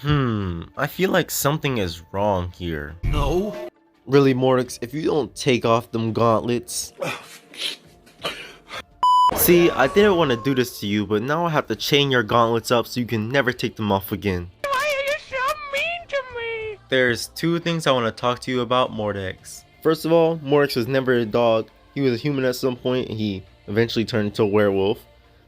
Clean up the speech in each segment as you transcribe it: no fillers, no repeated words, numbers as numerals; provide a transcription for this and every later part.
I feel like something is wrong here. No. Really, Mordex, if you don't take off them gauntlets. See, I didn't want to do this to you, but now I have to chain your gauntlets up so you can never take them off again. Why are you so mean to me? There's two things I want to talk to you about Mordex. First of all, Mordex was never a dog. He was a human at some point and he eventually turned into a werewolf.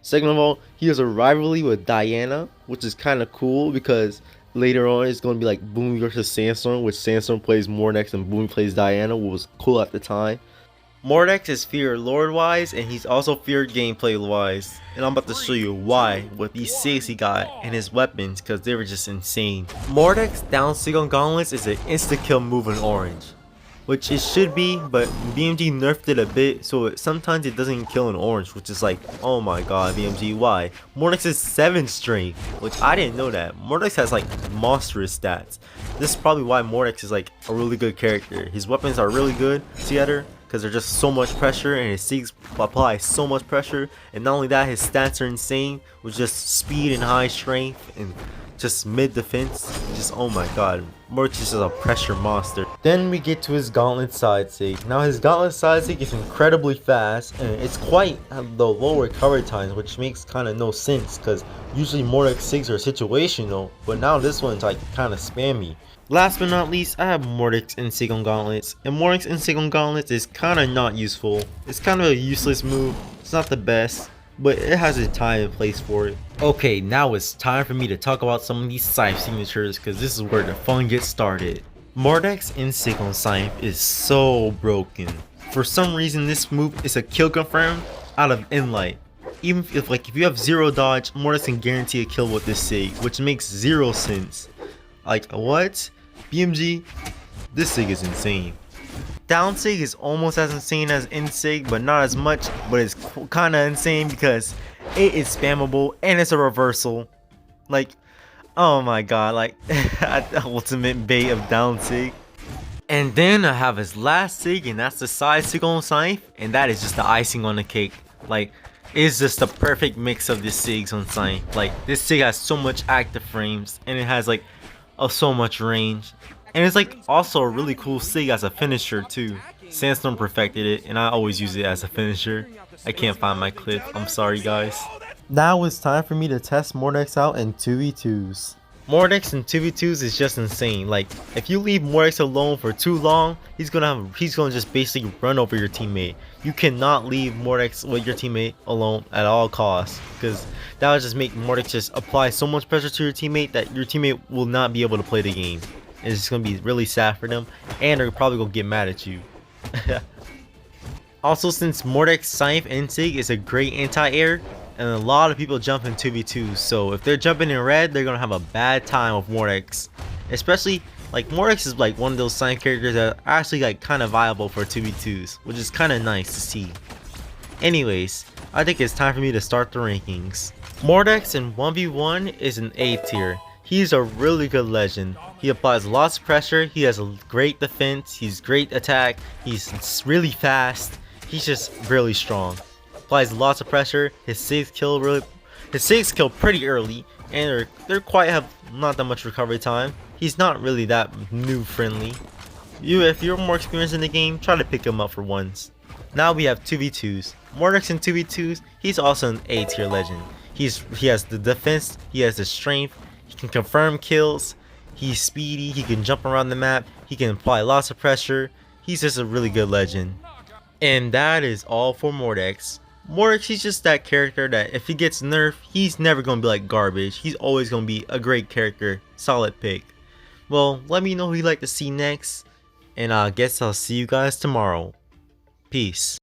Second of all, he has a rivalry with Diana, which is kind of cool because later on it's going to be like Boomy versus Sandstorm, which Sandstorm plays Mordex and Boomy plays Diana, which was cool at the time. Mordex is feared lore wise and he's also feared gameplay wise. And I'm about to show you why with these SIGs he got and his weapons because they were just insane. Mordex Downsight on Gauntlets is an insta kill move in orange. Which it should be, but BMG nerfed it a bit, so sometimes it doesn't kill in orange, which is like, oh my god, BMG, why? Mordex is 7 strength, which I didn't know that. Mordex has like monstrous stats. This is probably why Mordex is like a really good character. His weapons are really good together, because they're just so much pressure, and his SIGs apply so much pressure, and not only that, his stats are insane, with just speed and high strength, and just mid defense. Just oh my god, Mordex is a pressure monster. Then we get to his Gauntlet side SIG. Now his Gauntlet side SIG is incredibly fast and it's quite the low recovery times, which makes kind of no sense because usually Mordex SIGs are situational, but now this one's like kind of spammy. Last but not least, I have Mordex in SIG on Gauntlets, and Mordex in SIG on Gauntlets is kind of not useful. It's kind of a useless move. It's not the best, but it has a time and place for it. Okay, now it's time for me to talk about some of these Scythe signatures because this is where the fun gets started. Mordex in SIG on Scythe is so broken. For some reason this move is a kill confirm out of Inlight. Even if you have 0 dodge, Mordex can guarantee a kill with this SIG, which makes 0 sense. Like what? BMG, this SIG is insane. Down SIG is almost as insane as in SIG, but not as much, but it's kinda insane because it is spammable and it's a reversal. Like, oh my god, like the ultimate bait of down SIG. And then I have his last SIG, and that's the side SIG on Scythe, and that is just the icing on the cake. Like, it's just the perfect mix of the SIGs on Scythe. Like, this SIG has so much active frames, and it has like so much range. And it's like also a really cool SIG as a finisher too. Sandstorm perfected it and I always use it as a finisher. I can't find my clip, I'm sorry guys. Now it's time for me to test Mordex out in 2v2s. Mordex in 2v2s is just insane. Like, if you leave Mordex alone for too long, he's gonna just basically run over your teammate. You cannot leave Mordex with your teammate alone at all costs, because that would just make Mordex just apply so much pressure to your teammate that your teammate will not be able to play the game. It's just gonna be really sad for them, and they're probably gonna get mad at you. Also, since Mordex Scythe and SIG is a great anti-air, and a lot of people jump in 2v2s, so if they're jumping in red, they're gonna have a bad time with Mordex. Especially, like, Mordex is like one of those Scythe characters that are actually like kind of viable for 2v2s, which is kind of nice to see. Anyways, I think it's time for me to start the rankings. Mordex in 1v1 is an A tier. He's a really good legend. He applies lots of pressure, he has a great defense, he's great attack, he's really fast, he's just really strong. Applies lots of pressure, his SIGs kill pretty early, and they're quite have not that much recovery time. He's not really that noob friendly. If you're more experienced in the game, try to pick him up for once. Now we have 2v2s. Mordex in 2v2s, he's also an A tier legend. He has the defense, he has the strength, he can confirm kills, he's speedy, he can jump around the map, he can apply lots of pressure. He's just a really good legend. And that is all for Mordex. Mordex, he's just that character that if he gets nerfed, he's never going to be like garbage. He's always going to be a great character. Solid pick. Well, let me know who you'd like to see next, and I guess I'll see you guys tomorrow. Peace.